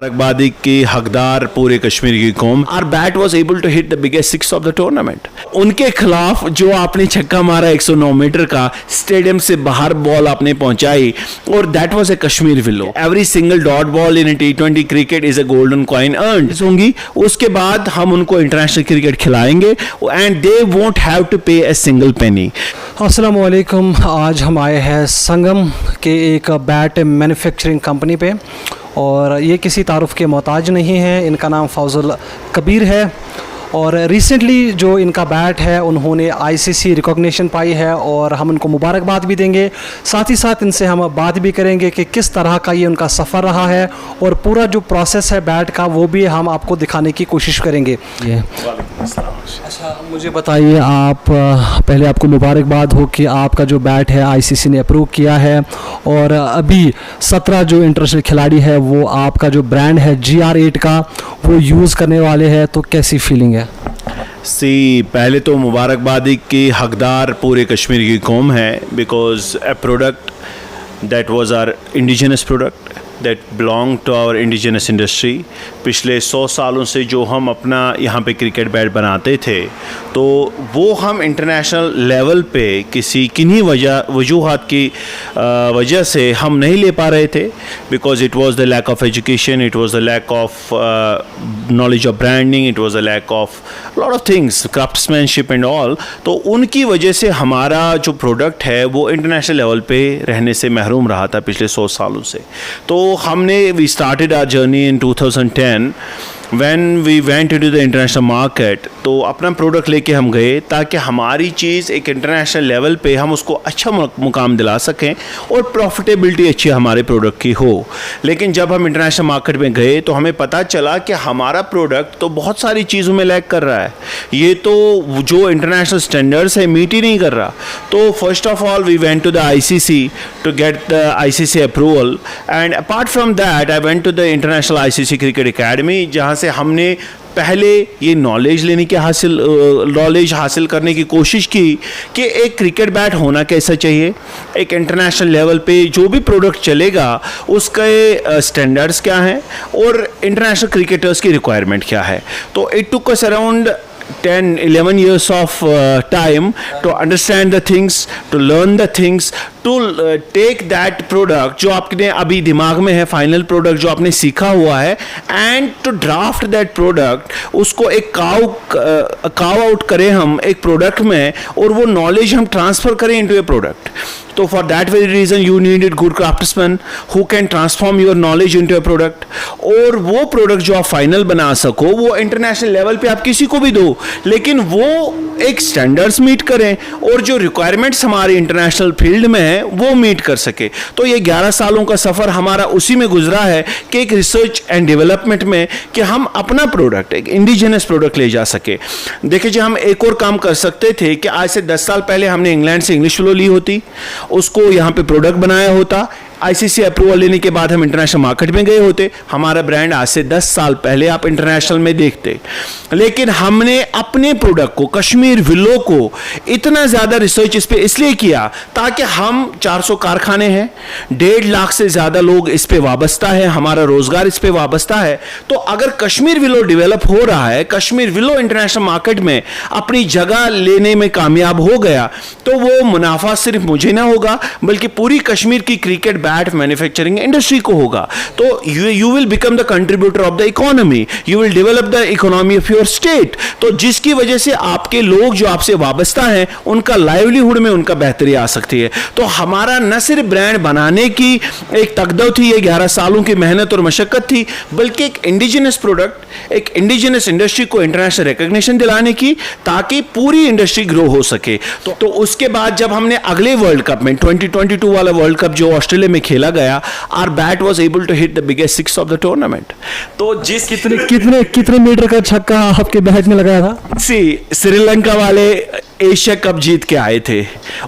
मुबारकबादी की हकदार पूरे कश्मीर की कौम। Our bat was able to hit the biggest six of the tournament. उनके खिलाफ जो आपने छक्का मारा 109 मीटर का, स्टेडियम से बाहर बॉल आपने पहुंचाई, और that was a Kashmir willow. Every single dot ball in T20 cricket is a golden coin earn होंगी। उसके बाद हम उनको इंटरनेशनल क्रिकेट खिलाएंगे and they won't have to pay a single penny. अस्सलाम वालेकुम। आज हम आए हैं संगम के एक बैट मैन्युफैक्चरिंग कंपनी पे, और ये किसी तारुफ के मोहताज नहीं है। इनका नाम फौजुल कबीर है, और रिसेंटली जो इनका बैट है उन्होंने ICC रिकॉग्निशन पाई है, और हम उनको मुबारकबाद भी देंगे। साथ ही साथ इनसे हम बात भी करेंगे कि किस तरह का ये उनका सफ़र रहा है, और पूरा जो प्रोसेस है बैट का वो भी हम आपको दिखाने की कोशिश करेंगे। अच्छा, मुझे बताइए, आप पहले आपको मुबारकबाद हो कि आपका जो बैट है ICC ने अप्रूव किया है, और अभी 17 जो इंटरनेशनल खिलाड़ी है वो आपका जो ब्रांड है GR8 का वो यूज़ करने वाले हैं, तो कैसी फीलिंग है? पहले तो मुबारकबादी की हकदार पूरे कश्मीर की कौम है, because a product that was our indigenous product that belong to our indigenous industry. पिछले 100 सालों से जो हम अपना यहाँ पे क्रिकेट बैट बनाते थे, तो वो हम इंटरनेशनल लेवल पे किन्हीं वजूहात की वजह से हम नहीं ले पा रहे थे, because it was the lack of education, it was the lack of knowledge of branding, it was the lack of lot of things, craftsmanship and all. तो उनकी वजह से हमारा जो प्रोडक्ट है वो इंटरनेशनल लेवल पे रहने से महरूम रहा था पिछले 100 सालों से। तो we started our journey in 2010 when we went into the international market। तो अपना प्रोडक्ट लेके हम गए ताकि हमारी चीज़ एक इंटरनेशनल लेवल पे हम उसको अच्छा मुकाम दिला सकें और प्रॉफिटेबिलिटी अच्छी हमारे प्रोडक्ट की हो। लेकिन जब हम इंटरनेशनल मार्केट में गए तो हमें पता चला कि हमारा प्रोडक्ट तो बहुत सारी चीज़ों में लैग कर रहा है, ये तो जो इंटरनेशनल स्टैंडर्ड्स है मीट ही नहीं कर रहा। तो first of all we went to the ICC to get the ICC approval, and apart from that I went to the international ICC cricket academy, जहाँ से हमने पहले ये नॉलेज हासिल करने की कोशिश की कि एक क्रिकेट बैट होना कैसा चाहिए, एक इंटरनेशनल लेवल पे जो भी प्रोडक्ट चलेगा उसके स्टैंडर्ड्स क्या हैं और इंटरनेशनल क्रिकेटर्स की रिक्वायरमेंट क्या है। तो it took us around 10-11 years of time to understand the things, to learn the things, to take that product जो आपने अभी दिमाग में है, फाइनल प्रोडक्ट जो आपने सीखा हुआ है, and to draft that product, उसको एक काव आउट करें हम एक प्रोडक्ट में, और वो नॉलेज हम ट्रांसफ़र करें into a product। तो for that very reason you needed good craftsman who can transform your knowledge into a product, और वो प्रोडक्ट जो आप फाइनल बना सको वो इंटरनेशनल लेवल पे आप किसी को भी दो, लेकिन वो एक स्टैंडर्ड्स मीट करें और जो रिक्वायरमेंट्स हमारे इंटरनेशनल फील्ड में है वो मीट कर सके। तो ये 11 सालों का सफ़र हमारा उसी में गुजरा है कि एक रिसर्च एंड डेवलपमेंट में कि हम अपना प्रोडक्ट एक इंडिजिनस प्रोडक्ट ले जा सके। देखिए जी, हम एक और काम कर सकते थे कि आज से 10 साल पहले हमने इंग्लैंड से इंग्लिश फ्लो ली होती, उसको यहाँ पे प्रोडक्ट बनाया होता, ICC अप्रूवल लेने के बाद हम इंटरनेशनल मार्केट में गए होते, हमारा ब्रांड आज से 10 साल पहले आप इंटरनेशनल में देखते। लेकिन हमने अपने प्रोडक्ट को, कश्मीर विलो को, इतना ज़्यादा रिसर्च इस पे इसलिए किया ताकि हम 400 कारखाने हैं, 1.5 लाख से ज़्यादा लोग इस पे वाबस्ता है, हमारा रोज़गार इस पे वाबस्ता है। तो अगर कश्मीर विलो डेवलप हो रहा है, कश्मीर विलो इंटरनेशनल मार्केट में अपनी जगह लेने में कामयाब हो गया, तो वो मुनाफा सिर्फ मुझे ना होगा बल्कि पूरी कश्मीर की क्रिकेट बैट मैन्युफैक्चरिंग इंडस्ट्री को होगा। तो you will become the contributor of the economy, you will develop the economy of your state. तो जिसकी वजह से आपके लोग जो आपसे वाबस्ता हैं उनका लाइवलीहुड में उनका बेहतरी आ सकती है। तो हमारा न सिर्फ ब्रांड बनाने की एक तकदव थी, ये 11 सालों की मेहनत और मशक्कत थी, बल्कि एक इंडिजिनस प्रोडक्ट, एक इंडिजिनस इंडस्ट्री को इंटरनेशनल रिकॉग्निशन दिलाने की, ताकि पूरी इंडस्ट्री ग्रो हो सके। तो उसके बाद जब हमने अगले वर्ल्ड कप में 2022 वाला वर्ल्ड कप जो ऑस्ट्रेलिया में खेला गया, our bat was able to hit the biggest six of the tournament. तो जिस कितने मीटर का छक्का आपके बैट में लगाया था? श्रीलंका वाले एशिया कप जीत के आए थे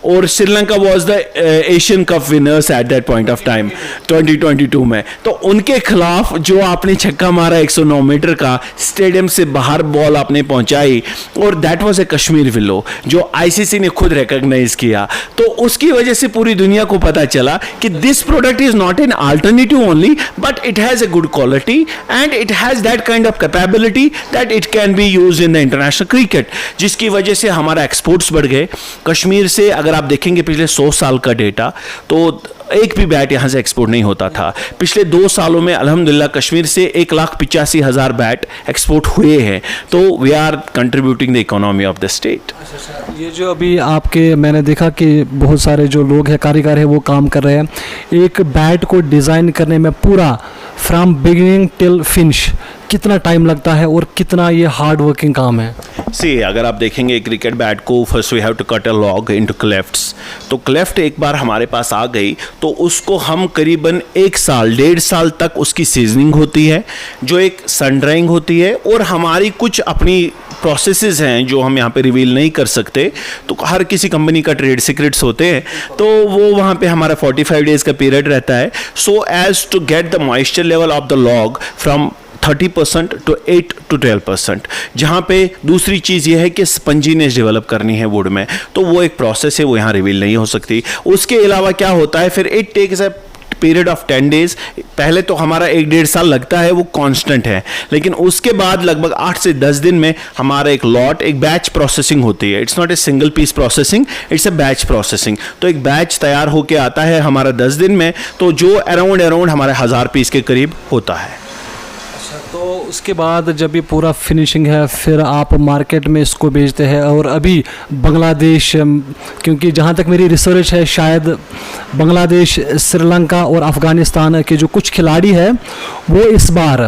और Sri Lanka was the Asian cup winners at that point of time 2022 में। तो उनके खिलाफ जो आपने छक्का मारा 109 मीटर का, स्टेडियम से बाहर बॉल आपने पहुंचाई, और that was a Kashmir willow जो आईसीसी ने खुद रिकॉग्नाइज किया। तो उसकी वजह से पूरी दुनिया को पता चला कि this product is not an alternative only, but it has a good quality and it has that kind of capability that it can be used in the international cricket, जिसकी वजह से हमारा एक्सपोर्ट्स बढ़ गए। कश्मीर से अगर आप देखेंगे पिछले 100 साल का डेटा, तो एक भी बैट यहाँ से एक्सपोर्ट नहीं होता था। पिछले 2 सालों में अल्हम्दुलिल्लाह कश्मीर से 1,85,000 बैट एक्सपोर्ट हुए हैं। तो we are contributing the economy of the state. ये जो अभी आपके मैंने देखा कि बहुत सारे जो लोग हैं, कारीगर हैं, वो काम कर रहे हैं एक बैट को डिज़ाइन करने में। पूरा फ्रॉम बिगिनिंग टिल फिनिश कितना टाइम लगता है और कितना ये हार्ड वर्किंग काम है? सी, अगर आप देखेंगे क्रिकेट बैट को, first we have to cut a log into clefts. तो क्लेफ्ट एक बार हमारे पास आ गई तो उसको हम करीबन 1 साल 1.5 साल तक उसकी सीजनिंग होती है, जो एक सन ड्राइंग होती है, और हमारी कुछ अपनी प्रोसेसेस हैं जो हम यहाँ पे रिवील नहीं कर सकते। तो हर किसी कंपनी का ट्रेड सीक्रेट्स होते हैं, तो वो वहाँ पे हमारा 45 डेज का पीरियड रहता है, so as to get the moisture level of the log from 30% to 8 to 12%। जहाँ पे दूसरी चीज़ ये है कि स्पंजीनेस डेवलप करनी है वुड में, तो वो एक प्रोसेस है, वो यहाँ रिवील नहीं हो सकती। उसके अलावा क्या होता है फिर, it takes a period of 10 days. पहले तो हमारा 1-1.5 साल लगता है, वो कांस्टेंट है, लेकिन उसके बाद लगभग 8 से 10 दिन में हमारा एक लॉट, एक बैच प्रोसेसिंग होती है। It's not a single piece processing, it's a batch processing. तो एक बैच तैयार होके आता है हमारा 10 दिन में, तो जो अराउंड हमारे 1000 पीस के करीब होता है। तो उसके बाद जब ये पूरा फिनिशिंग है फिर आप मार्केट में इसको बेचते हैं। और अभी बांग्लादेश, क्योंकि जहाँ तक मेरी रिसर्च है, शायद बांग्लादेश, श्रीलंका और अफ़गानिस्तान के जो कुछ खिलाड़ी हैं वो इस बार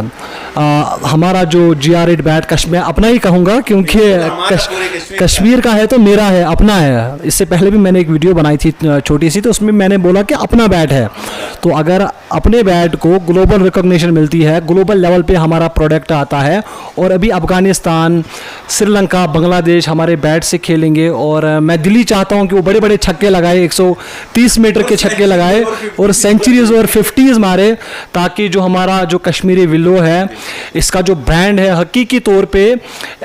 हमारा जो GR8 बैट, मैं अपना ही कहूँगा क्योंकि कश्मीर का है तो मेरा है, अपना है। इससे पहले भी मैंने एक वीडियो बनाई थी छोटी सी, तो उसमें मैंने बोला कि अपना बैट है। तो अगर अपने बैट को ग्लोबल रिकॉग्निशन मिलती है, ग्लोबल लेवल पे हमारा प्रोडक्ट आता है, और अभी अफ़गानिस्तान, श्रीलंका, बांग्लादेश हमारे बैट से खेलेंगे, और मैं दिल्ली चाहता हूँ कि वो बड़े बड़े छक्के लगाए, 130 मीटर के छक्के लगाए और सेंचुरीज और 50s मारे, ताकि जो हमारा जो कश्मीरी विलो है, इसका जो ब्रांड है हकीकी तौर पे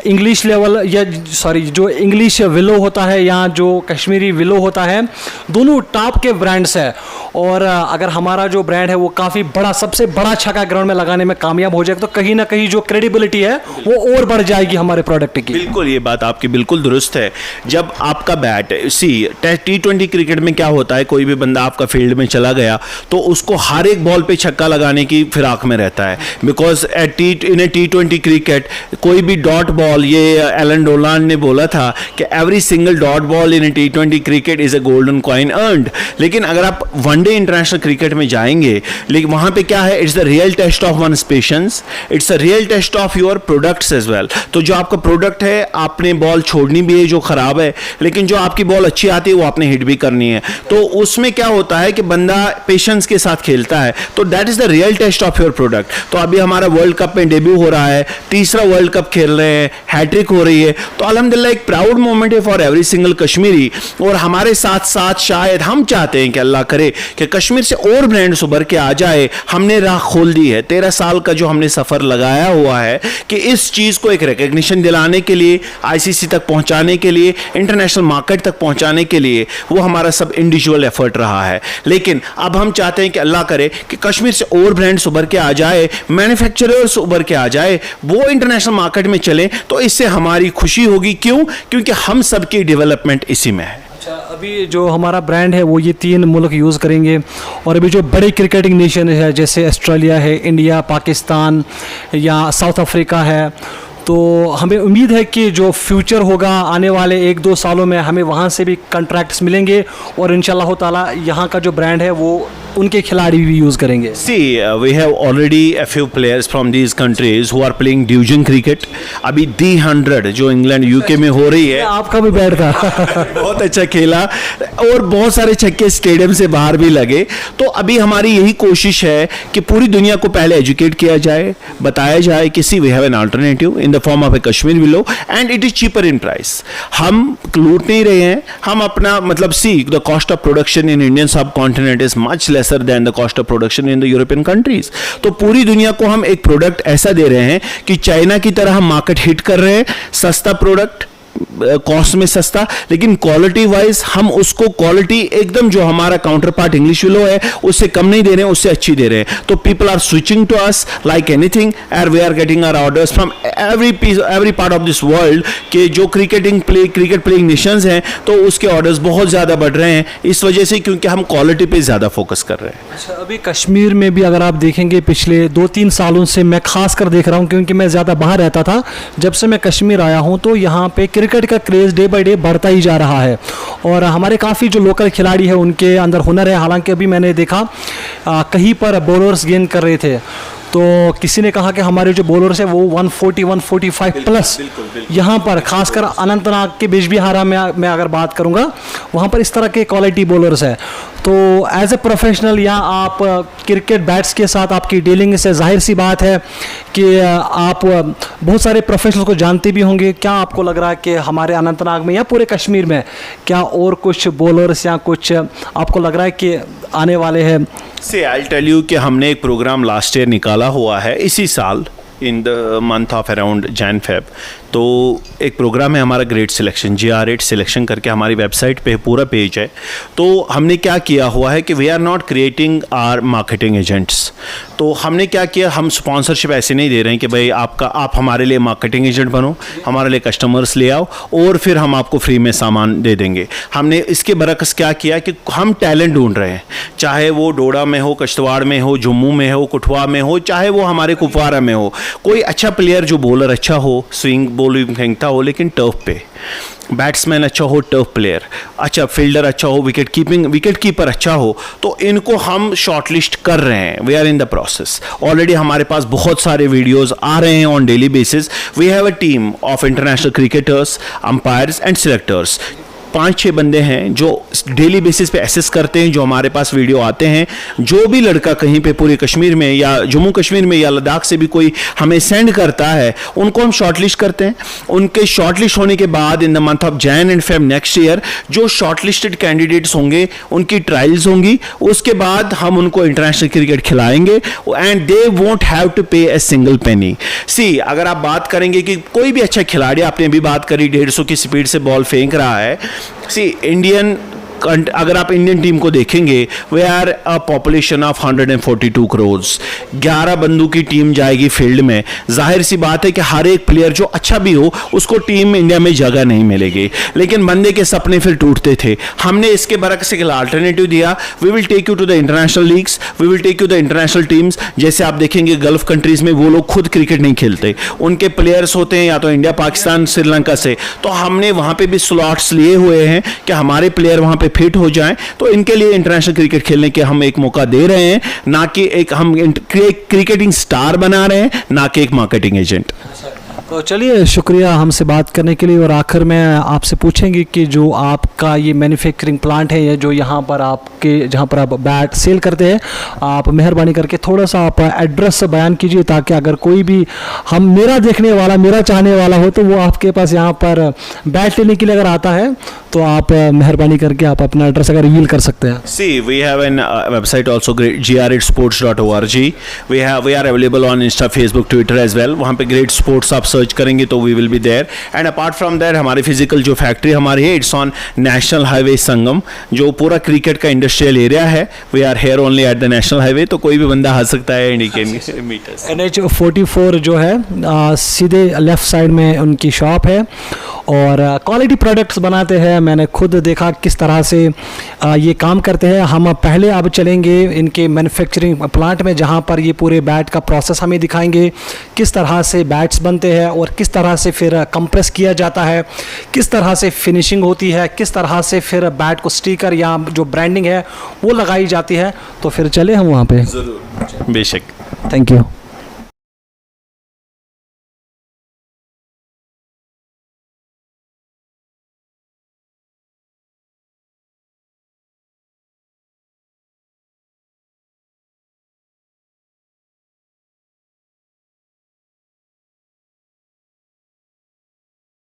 इंग्लिश लेवल, या सॉरी जो इंग्लिश विलो होता है या जो कश्मीरी विलो होता है, दोनों टॉप के ब्रांड्स है। और अगर हमारा जो ब्रांड है वो काफ़ी बड़ा, सबसे बड़ा छक्का ग्राउंड में लगाने में कामयाब हो जाएगा, तो कहीं ना कहीं जो क्रेडिबिलिटी है वो और बढ़ जाएगी हमारे प्रोडक्ट की। बिल्कुल, ये बात आपकी बिल्कुल दुरुस्त है। जब आपका बैट, T20 क्रिकेट में क्या होता है, कोई भी बंदा आपका फील्ड में चला गया तो उसको हर एक बॉल पे छक्का लगाने की फिराक में रहता है, because in A T20 cricket कोई भी डॉट बॉल, ये एलन डोलान ने बोला था कि every single dot ball in A T20 cricket is a golden coin earned. लेकिन अगर आप वनडे इंटरनेशनल क्रिकेट में जाएंगे, लेकिन वहां पे क्या है, it's the real test of one's patience, it's a real test of your products as well. तो जो आपका प्रोडक्ट है, आपने बॉल छोड़नी भी है जो खराब है, लेकिन जो आपकी बॉल अच्छी आती है वो आपने हिट भी करनी है। तो उसमें क्या होता है कि बंदा पेशेंस के साथ खेलता है, तो that is the real test of your product. तो अभी हमारा वर्ल्ड कप में डेब्यू हो रहा है, तीसरा वर्ल्ड कप खेल रहे हैं, हैट्रिक हो रही है, तो अल्हम्दुलिल्लाह एक प्राउड मोमेंट है फॉर एवरी सिंगल कश्मीरी। और हमारे साथ साथ शायद हम चाहते हैं कि अल्लाह करे कि कश्मीर से और ब्रांड्स उभर के आ जाए। हमने राह खोल दी है, 13 साल का जो हमने सफ़र लगाया हुआ है कि इस चीज़ को एक रिकग्निशन दिलाने के लिए, आईसीसी तक पहुंचाने के लिए, इंटरनेशनल मार्केट तक पहुंचाने के लिए, वो हमारा सब इंडिविजुअल एफर्ट रहा है। लेकिन अब हम चाहते हैं कि अल्लाह करे कि कश्मीर से और ब्रांड्स उभर के आ जाए, मैन्युफैक्चरर्स उभर के आ जाए, वो इंटरनेशनल मार्केट में चले, तो इससे हमारी खुशी होगी। क्यों? क्योंकि हम सबकी डेवलपमेंट इसी में है। अच्छा, अभी जो हमारा ब्रांड है वो ये 3 मुल्क यूज़ करेंगे, और अभी जो बड़े क्रिकेटिंग नेशन है जैसे ऑस्ट्रेलिया है, इंडिया, पाकिस्तान या साउथ अफ्रीका है, तो हमें उम्मीद है कि जो फ्यूचर होगा आने वाले 1-2 सालों में हमें वहाँ से भी कॉन्ट्रैक्ट्स मिलेंगे, और इंशाल्लाह ताला यहाँ का जो ब्रांड है वो उनके खिलाड़ी भी यूज़ करेंगे? See, we have already a few players from these countries who are playing division cricket. अभी D100 जो इंग्लैंड यूके में हो रही है, आपका भी बैट था। बहुत अच्छा खेला और बहुत सारे छक्के स्टेडियम से बाहर भी लगे। तो अभी हमारी यही कोशिश है कि पूरी दुनिया को पहले एजुकेट किया जाए, बताया जाए कि see we have an alternative in the form of a Kashmir willow and it is cheaper in price. हम लूट नहीं रहे हैं, हम अपना मतलब see the cost of production in Indian subcontinent is much lesser than the cost of production in the European countries. तो पूरी दुनिया को हम एक प्रोडक्ट ऐसा दे रहे हैं कि चाइना की तरह हम मार्केट हिट कर रहे हैं, सस्ता प्रोडक्ट, कॉस्ट में सस्ता, लेकिन क्वालिटी वाइज हम उसको क्वालिटी एकदम जो हमारा काउंटर पार्ट इंग्लिश विलो है उससे कम नहीं दे रहे हैं, उससे अच्छी दे रहे हैं। तो people are switching to us like anything and we are getting our orders from every part of this world के जो क्रिकेट प्लेइंग नेशंस हैं, तो उसके ऑर्डर्स बहुत ज़्यादा बढ़ रहे हैं इस वजह से, क्योंकि हम क्वालिटी पे ज़्यादा फोकस कर रहे हैं। अच्छा, अभी कश्मीर में भी अगर आप देखेंगे पिछले 2-3 सालों से मैं खास कर देख रहा हूँ, क्योंकि मैं ज़्यादा बाहर रहता था, जब से मैं कश्मीर आया हूँ तो यहाँ पे क्रिकेट का क्रेज़ डे बाय डे बढ़ता ही जा रहा है और हमारे काफ़ी जो लोकल खिलाड़ी हैं उनके अंदर हुनर है। हालांकि अभी मैंने देखा कहीं पर बॉलर्स गेंद कर रहे थे तो किसी ने कहा कि हमारे जो बॉलर्स हैं वो 140-145 प्लस यहाँ पर खासकर अनंतनाग के बिजबिहारा में मैं अगर बात करूँगा वहाँ पर इस तरह के क्वालिटी बॉलर्स हैं। तो एज ए प्रोफेशनल यहाँ आप क्रिकेट बैट्स के साथ आपकी डीलिंग से जाहिर सी बात है कि आप बहुत सारे प्रोफेशनल को जानते भी होंगे। क्या आपको लग रहा है कि हमारे अनंतनाग में या पूरे कश्मीर में क्या और कुछ बॉलर्स या कुछ आपको लग रहा है कि आने वाले हैं? से आई टेल यू कि हमने एक प्रोग्राम लास्ट ईयर निकाला हुआ है इसी साल इन the month of around Jan Feb. तो एक प्रोग्राम है हमारा ग्रेट सिलेक्शन, GR8 सिलेक्शन करके हमारी वेबसाइट पे पूरा पेज है। तो हमने क्या किया हुआ है कि we are not creating our marketing agents. तो हमने क्या किया, हम स्पॉन्सरशिप ऐसे नहीं दे रहे हैं कि भाई आप हमारे लिए मार्केटिंग एजेंट बनो, हमारे लिए कस्टमर्स ले आओ और फिर हम आपको फ्री में सामान दे देंगे। हमने इसके बरक्स क्या किया कि हम टैलेंट ढूंढ रहे हैं, चाहे वो डोडा में हो, किश्तवाड़ में हो, जम्मू में हो, कठुआ में हो, चाहे वो हमारे कुपवारा में हो। कोई अच्छा प्लेयर जो बॉलर अच्छा हो, स्विंग बॉलिंग फेंकता हो लेकिन टर्फ पे, बैट्समैन अच्छा हो, टर्फ प्लेयर अच्छा, फील्डर अच्छा हो, विकेट कीपर अच्छा हो, तो इनको हम शॉर्टलिस्ट कर रहे हैं। We are in the process. Already हमारे पास बहुत सारे वीडियोस आ रहे हैं on daily basis. We have a team of international cricketers, umpires and selectors. 5-6 बंदे हैं जो डेली बेसिस पे एसेस करते हैं, जो हमारे पास वीडियो आते हैं। जो भी लड़का कहीं पे पूरे कश्मीर में या जम्मू कश्मीर में या लद्दाख से भी कोई हमें सेंड करता है, उनको हम शॉर्टलिस्ट करते हैं। उनके शॉर्टलिस्ट होने के बाद in the month of Jan and Feb next year जो शॉर्टलिस्टेड कैंडिडेट्स होंगे उनकी ट्रायल्स होंगी, उसके बाद हम उनको इंटरनेशनल क्रिकेट खिलाएंगे and they won't have to pay a single penny. सी अगर आप बात करेंगे कि कोई भी अच्छा खिलाड़ी, आपने भी बात करी 150 की स्पीड से बॉल फेंक रहा है, सी इंडियन अगर आप इंडियन टीम को देखेंगे, we are a population of 142 crore. 11 बंदों की टीम जाएगी फील्ड में, जाहिर सी बात है कि हर एक प्लेयर जो अच्छा भी हो उसको टीम इंडिया में जगह नहीं मिलेगी। लेकिन बंदे के सपने फिर टूटते थे। हमने इसके बरक्स से अल्टरनेटिव दिया। We will take you to the international leagues, we will take you the international teams. जैसे आप देखेंगे गल्फ कंट्रीज में वो लोग खुद क्रिकेट नहीं खेलते, उनके प्लेयर्स होते हैं या तो इंडिया, पाकिस्तान, श्रीलंका से। तो हमने वहाँ पे भी स्लॉट्स लिए हुए हैं कि हमारे प्लेयर वहाँ पे फिट हो जाएं, तो इनके लिए इंटरनेशनल क्रिकेट खेलने के हम एक मौका दे रहे हैं, ना कि एक हम क्रिकेटिंग स्टार बना रहे हैं, ना कि एक मार्केटिंग एजेंट। तो चलिए, शुक्रिया हमसे बात करने के लिए। और आखिर में आपसे पूछेंगे कि जो आपका ये मैन्युफैक्चरिंग प्लांट है, ये जो यहाँ पर आपके जहाँ पर आप बैट सेल करते हैं, आप मेहरबानी करके थोड़ा सा आप एड्रेस बयान कीजिए, ताकि अगर कोई भी मेरा देखने वाला, मेरा चाहने वाला हो, तो वो आपके पास यहाँ पर बैट लेने के लिए अगर आता है तो आप मेहरबानी करके आप अपना एड्रेस अगर रिवील कर सकते हैं। See we have a website also, GR8sports.org। We are available on Insta, Facebook, Twitter as well. वहाँ पे ग्रेट स्पोर्ट्स आप सर्च करेंगे तो we will be there. And apart from that हमारी फिजिकल जो फैक्ट्री हमारी है, it's on national highway Sangam, जो पूरा क्रिकेट का इंडस्ट्रियल एरिया है। We are here only at the national highway, तो कोई भी बंदा आ सकता है इंडिकेन मीटर्स। NH44 जो है सीधे लेफ्ट साइड में उनकी शॉप है और क्वालिटी प्रोडक्ट्स बनाते हैं। मैंने खुद देखा किस तरह से ये काम करते हैं। हम पहले अब चलेंगे इनके मैन्युफैक्चरिंग प्लांट में, जहाँ पर ये पूरे बैट का प्रोसेस हमें दिखाएंगे, किस तरह से बैट्स बनते हैं और किस तरह से फिर कंप्रेस किया जाता है, किस तरह से फिनिशिंग होती है, किस तरह से फिर बैट को स्टिकर या जो ब्रांडिंग है वो लगाई जाती है। तो फिर चले हम वहाँ पे। ज़रूर, बेशक। Thank you.